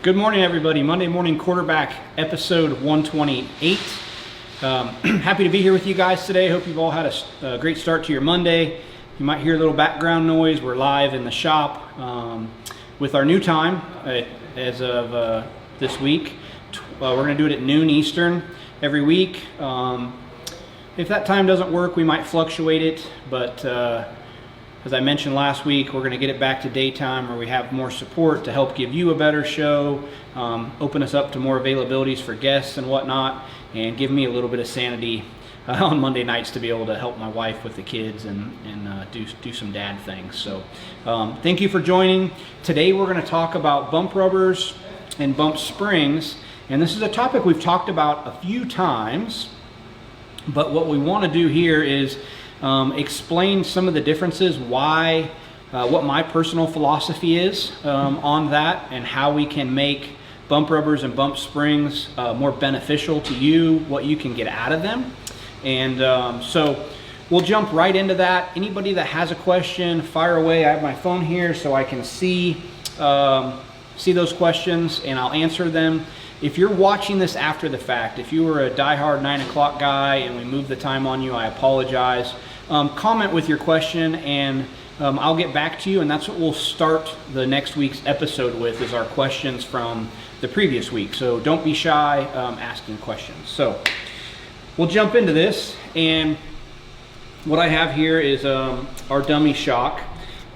Good morning, everybody. Monday Morning Quarterback, episode 128. Happy to be here with you guys today. Hope you've all had a great start to your Monday. You might hear a little background noise. We're live in the shop with our new time as of this week. We're going to do it at noon Eastern every week. If that time doesn't work, we might fluctuate it, but as I mentioned last week, we're going to get it back to daytime where we have more support to help give you a better show, open us up to more availabilities for guests and whatnot, and give me a little bit of sanity on Monday nights to be able to help my wife with the kids and do some dad things. So thank you for joining. Today we're going to talk about bump rubbers and bump springs, and this is a topic we've talked about a few times, but what we want to do here is explain some of the differences, why, what my personal philosophy is on that, and how we can make bump rubbers and bump springs more beneficial to you, what you can get out of them. And so we'll jump right into that. Anybody that has a question, fire away. I have my phone here so I can see those questions and I'll answer them. If you're watching this after the fact, if you were a diehard 9 o'clock guy and we moved the time on you, I apologize. Comment with your question and I'll get back to you, and that's what we'll start the next week's episode with, is our questions from the previous week. So don't be shy asking questions. So we'll jump into this, and what I have here is our dummy shock.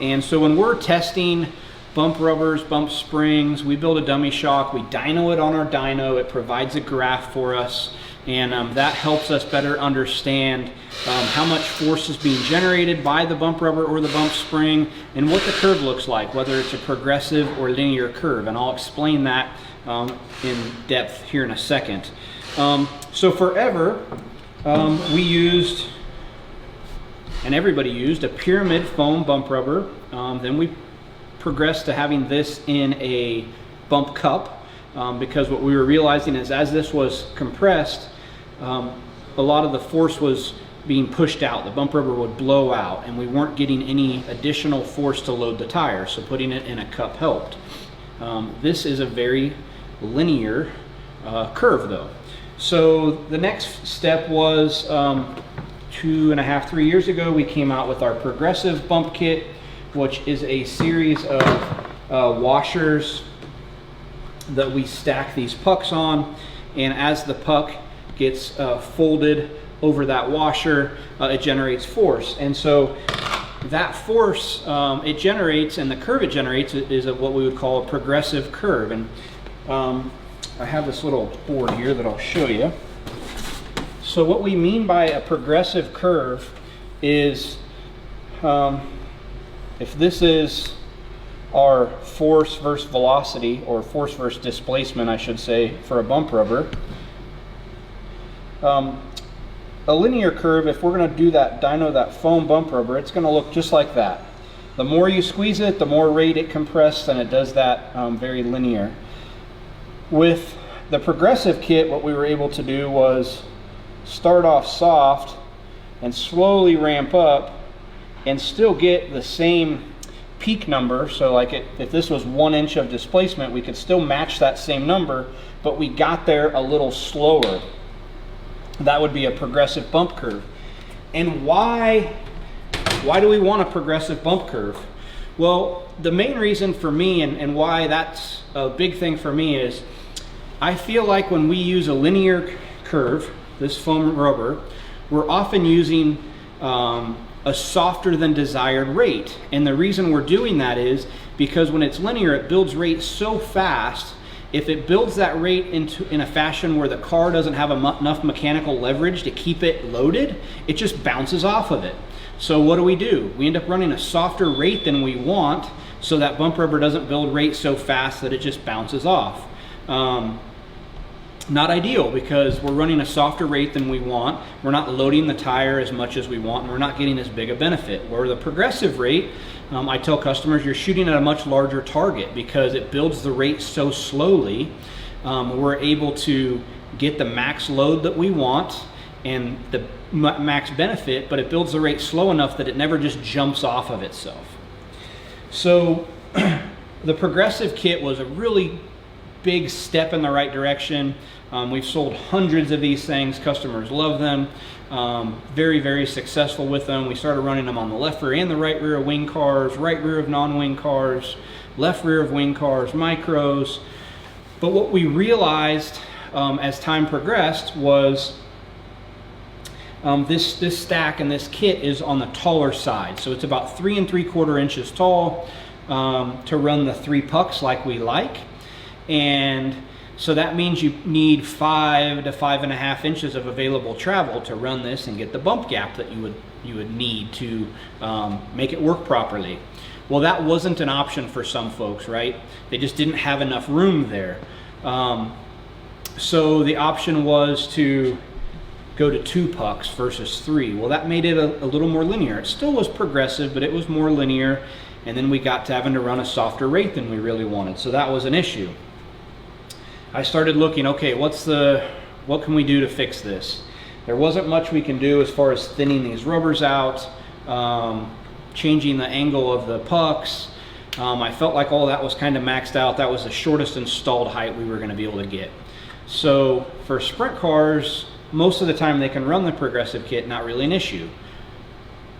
And so when we're testing bump rubbers, bump springs, we build a dummy shock, we dyno it on our dyno, it provides a graph for us, and that helps us better understand how much force is being generated by the bump rubber or the bump spring, and what the curve looks like, whether it's a progressive or linear curve, and I'll explain that in depth here in a second. So forever we used, and everybody used, a pyramid foam bump rubber. Then we progressed to having this in a bump cup, because what we were realizing is as this was compressed, a lot of the force was being pushed out. The bump rubber would blow out and we weren't getting any additional force to load the tire, so putting it in a cup helped. This is a very linear curve though. So the next step was 2.5, 3 years ago, we came out with our progressive bump kit, which is a series of washers that we stack these pucks on, and as the puck gets folded over that washer, it generates force. And so that force it generates, and the curve it generates, is what we would call a progressive curve. And I have this little board here that I'll show you. So what we mean by a progressive curve is, if this is our force versus velocity, or force versus displacement, I should say, for a bump rubber, a linear curve, if we're going to do that dyno, that foam bump rubber, it's going to look just like that. The more you squeeze it, the more rate it compresses, and it does that very linear. With the progressive kit, what we were able to do was start off soft and slowly ramp up and still get the same peak number. So like if this was 1 inch of displacement, we could still match that same number, but we got there a little slower. That would be a progressive bump curve. And why do we want a progressive bump curve? Well, the main reason for me, and why that's a big thing for me, is I feel like when we use a linear curve, this foam rubber, we're often using a softer than desired rate. And the reason we're doing that is because when it's linear, it builds rate so fast. If it builds that rate in a fashion where the car doesn't have enough mechanical leverage to keep it loaded, it just bounces off of it. So what do? We end up running a softer rate than we want, so that bump rubber doesn't build rate so fast that it just bounces off. Not ideal, because we're running a softer rate than we want. We're not loading the tire as much as we want, and we're not getting as big a benefit. Where the progressive rate, I tell customers, you're shooting at a much larger target because it builds the rate so slowly. We're able to get the max load that we want and the max benefit, but it builds the rate slow enough that it never just jumps off of itself. So the progressive kit was a really big step in the right direction. We've sold hundreds of these things. Customers love them. Very, very successful with them. We started running them on the left rear and the right rear of wing cars, right rear of non-wing cars, left rear of wing cars, micros. But what we realized as time progressed was this stack and this kit is on the taller side. So it's about 3 3/4 inches tall to run the 3 pucks like we like. And so that means you need 5 to 5.5 inches of available travel to run this and get the bump gap that you would need to make it work properly. Well, that wasn't an option for some folks, right? They just didn't have enough room there. So the option was to go to 2 pucks versus 3. Well, that made it a little more linear. It still was progressive, but it was more linear. And then we got to having to run a softer rate than we really wanted. So that was an issue. I started looking, okay, what can we do to fix this? There wasn't much we can do as far as thinning these rubbers out, changing the angle of the pucks. I felt like all that was kind of maxed out. That was the shortest installed height we were going to be able to get. So for sprint cars, most of the time they can run the progressive kit, not really an issue.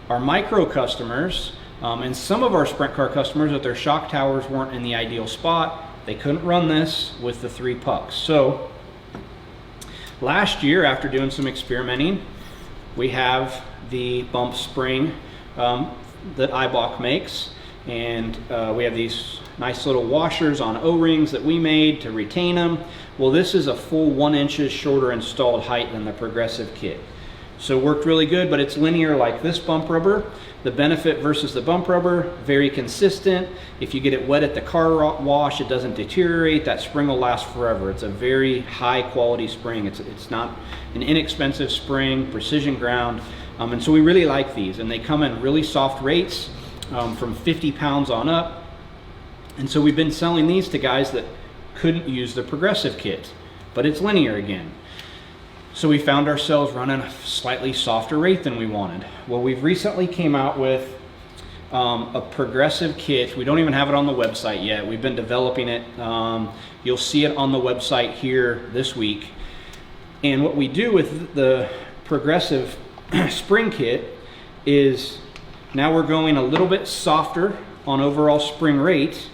Our micro customers, and some of our sprint car customers, that their shock towers weren't in the ideal spot, they couldn't run this with the 3 pucks. So last year, after doing some experimenting, we have the bump spring that Eibach makes, and we have these nice little washers on O-rings that we made to retain them. Well, this is a full 1 inch shorter installed height than the progressive kit. So it worked really good, but it's linear like this bump rubber. The benefit versus the bump rubber, very consistent. If you get it wet at the car wash, it doesn't deteriorate. That spring will last forever. It's a very high quality spring. It's not an inexpensive spring, precision ground. And so we really like these, and they come in really soft rates from 50 pounds on up. And so we've been selling these to guys that couldn't use the progressive kit, but it's linear again. So we found ourselves running a slightly softer rate than we wanted. Well, we've recently came out with a progressive kit. We don't even have it on the website yet. We've been developing it. You'll see it on the website here this week. And what we do with the progressive spring kit is now we're going a little bit softer on overall spring rate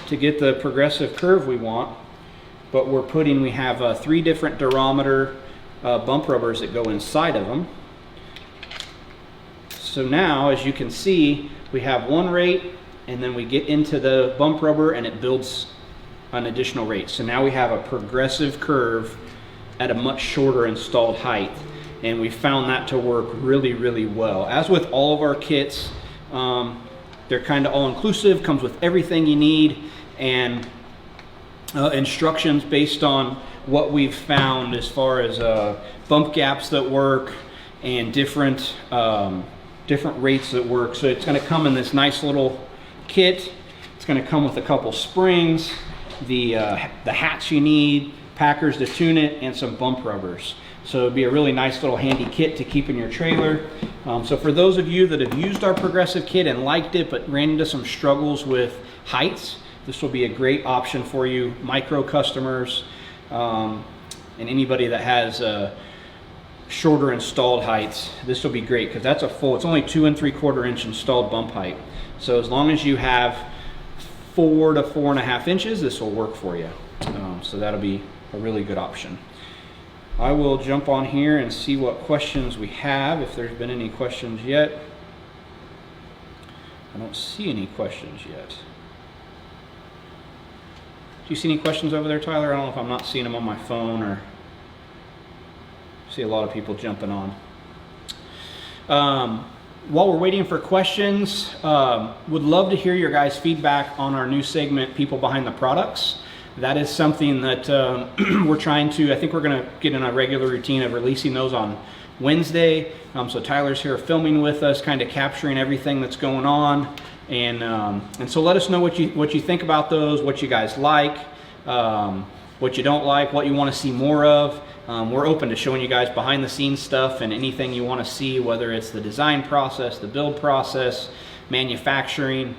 to get the progressive curve we want. But we have 3 different durometer bump rubbers that go inside of them. So now, as you can see, we have 1 rate, and then we get into the bump rubber and it builds an additional rate. So now we have a progressive curve at a much shorter installed height. And we found that to work really, really well. As with all of our kits, they're kind of all-inclusive, comes with everything you need, and instructions based on what we've found as far as bump gaps that work and different rates that work. So it's going to come in this nice little kit. It's going to come with a couple springs, the hats you need, packers to tune it, and some bump rubbers. So it'd be a really nice little handy kit to keep in your trailer. So for those of you that have used our progressive kit and liked it but ran into some struggles with heights, this will be a great option for you, micro customers, and anybody that has shorter installed heights. This will be great because that's it's only 2 3/4 inch installed bump height. So as long as you have 4 to 4.5 inches, this will work for you. So that'll be a really good option. I will jump on here and see what questions we have, if there's been any questions yet. I don't see any questions yet. Do you see any questions over there, Tyler? I don't know if I'm not seeing them on my phone, or see a lot of people jumping on. While we're waiting for questions, would love to hear your guys' feedback on our new segment, People Behind the Products. That is something that we're trying to, I think we're going to get in a regular routine of releasing those on Wednesday. So Tyler's here filming with us, kind of capturing everything that's going on. And so let us know what you think about those, what you guys like, what you don't like, what you want to see more of. We're open to showing you guys behind the scenes stuff and anything you want to see, whether it's the design process, the build process, manufacturing,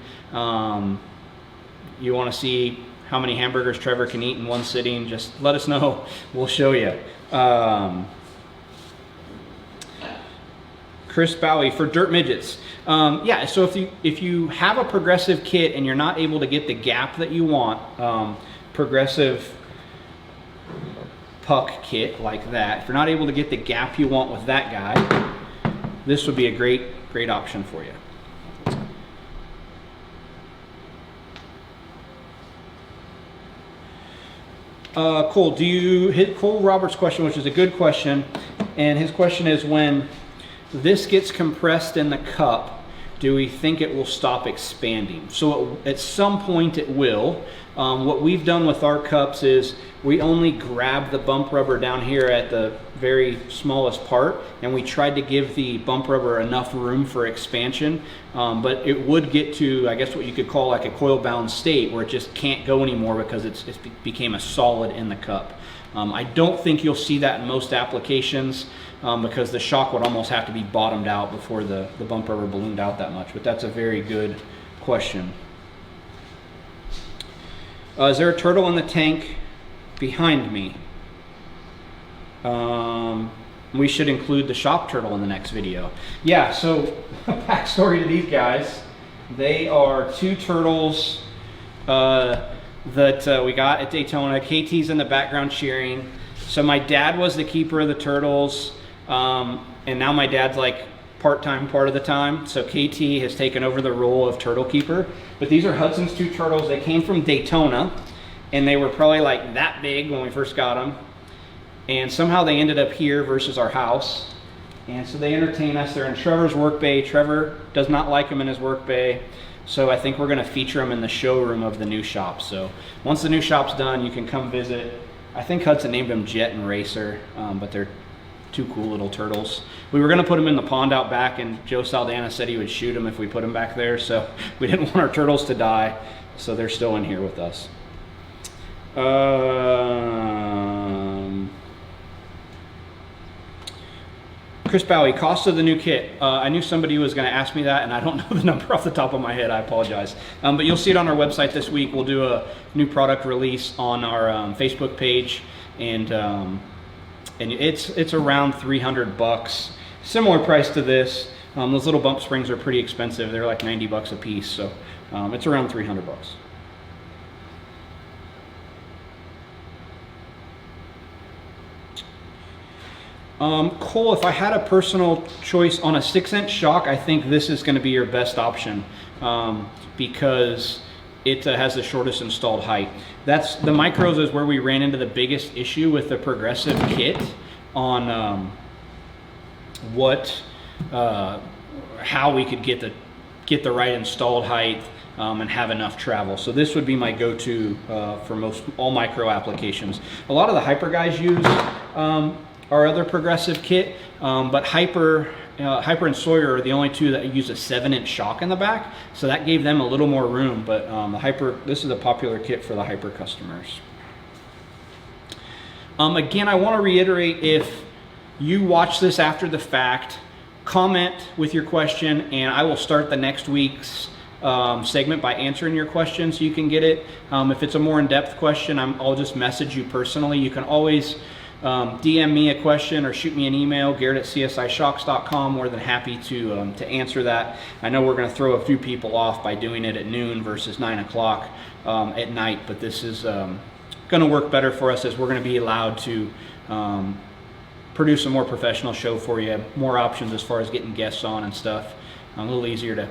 you want to see how many hamburgers Trevor can eat in one sitting, just let us know. We'll show you. Chris Bowie, for dirt midgets. Yeah, so if you have a progressive kit and you're not able to get the gap that you want, progressive puck kit like that, if you're not able to get the gap you want with that guy, this would be a great option for you. Cole, Cole Roberts' question, which is a good question, and his question is, when this gets compressed in the cup, do we think it will stop expanding? So at some point it will. What we've done with our cups is we only grab the bump rubber down here at the very smallest part, and we tried to give the bump rubber enough room for expansion, but it would get to, I guess, what you could call like a coil bound state where it just can't go anymore because it's became a solid in the cup. I don't think you'll see that in most applications because the shock would almost have to be bottomed out before the bump rubber ballooned out that much, but that's a very good question. Is there a turtle in the tank behind me? We should include the shop turtle in the next video. Yeah, so backstory to these guys. They are two turtles that we got at Daytona. KT's in the background cheering. So my dad was the keeper of the turtles, and now my dad's like part-time part of the time. So KT has taken over the role of turtle keeper. But these are Hudson's two turtles. They came from Daytona, and they were probably like that big when we first got them. And somehow they ended up here versus our house. And so they entertain us. They're in Trevor's work bay. Trevor does not like them in his work bay. So I think we're gonna feature them in the showroom of the new shop. So once the new shop's done, you can come visit. I think Hudson named them Jet and Racer, but they're two cool little turtles. We were gonna put them in the pond out back, and Joe Saldana said he would shoot them if we put them back there. So we didn't want our turtles to die. So they're still in here with us. Chris Bowie, cost of the new kit. I knew somebody was going to ask me that, and I don't know the number off the top of my head. I apologize. But you'll see it on our website this week. We'll do a new product release on our Facebook page, and it's around $300. Similar price to this. Those little bump springs are pretty expensive. They're like $90 a piece, so it's around $300. Cole, if I had a personal choice on a 6-inch shock, I think this is going to be your best option because it has the shortest installed height. That's the micros is where we ran into the biggest issue with the progressive kit on how we could get the right installed height and have enough travel. So this would be my go-to for all micro applications. A lot of the hyper guys use our other progressive kit, but Hyper and Sawyer are the only two that use a 7-inch shock in the back, so that gave them a little more room. But this is a popular kit for the Hyper customers. Again, I want to reiterate, if you watch this after the fact, comment with your question, and I will start the next week's segment by answering your question so you can get it. If it's a more in-depth question, I'll just message you personally. You can always DM me a question or shoot me an email, garrett@csishocks.com. More than happy to answer that. I know we're going to throw a few people off by doing it at noon versus 9 o'clock at night, but this is going to work better for us as we're going to be allowed to produce a more professional show for you, more options as far as getting guests on and stuff. A little easier to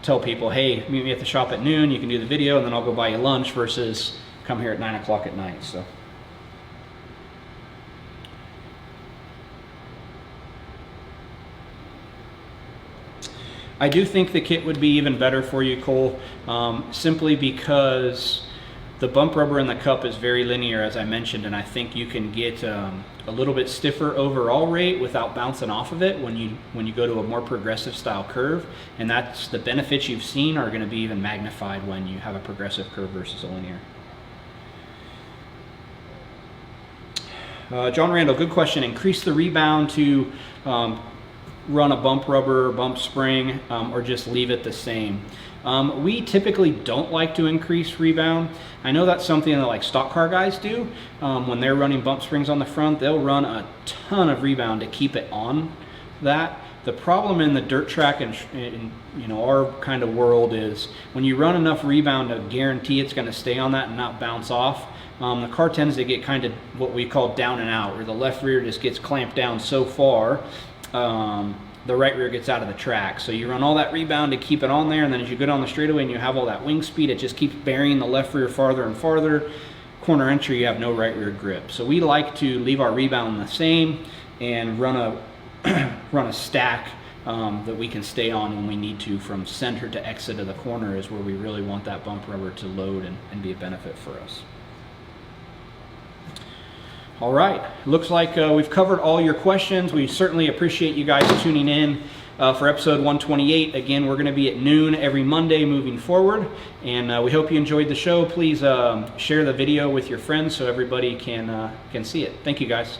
tell people, hey, meet me at the shop at noon, you can do the video, and then I'll go buy you lunch versus come here at 9 o'clock at night. So. I do think the kit would be even better for you, Cole, simply because the bump rubber in the cup is very linear, as I mentioned, and I think you can get a little bit stiffer overall rate without bouncing off of it when you go to a more progressive style curve, and that's the benefits you've seen are going to be even magnified when you have a progressive curve versus a linear. John Randall, good question. Increase the rebound to run a bump rubber or bump spring, or just leave it the same. We typically don't like to increase rebound. I know that's something that like stock car guys do. When they're running bump springs on the front, they'll run a ton of rebound to keep it on that. The problem in the dirt track and you know, our kind of world is when you run enough rebound to guarantee it's going to stay on that and not bounce off, the car tends to get kind of what we call down and out, where the left rear just gets clamped down so far, the right rear gets out of the track. So you run all that rebound to keep it on there, and then as you go down the straightaway and you have all that wing speed, it just keeps burying the left rear farther and farther. Corner entry, you have no right rear grip. So we like to leave our rebound the same and run a stack that we can stay on when we need to, from center to exit of the corner is where we really want that bump rubber to load and be a benefit for us. All right, looks like we've covered all your questions. We certainly appreciate you guys tuning in for episode 128. Again, we're going to be at noon every Monday moving forward, and we hope you enjoyed the show. Please share the video with your friends so everybody can see it. Thank you, guys.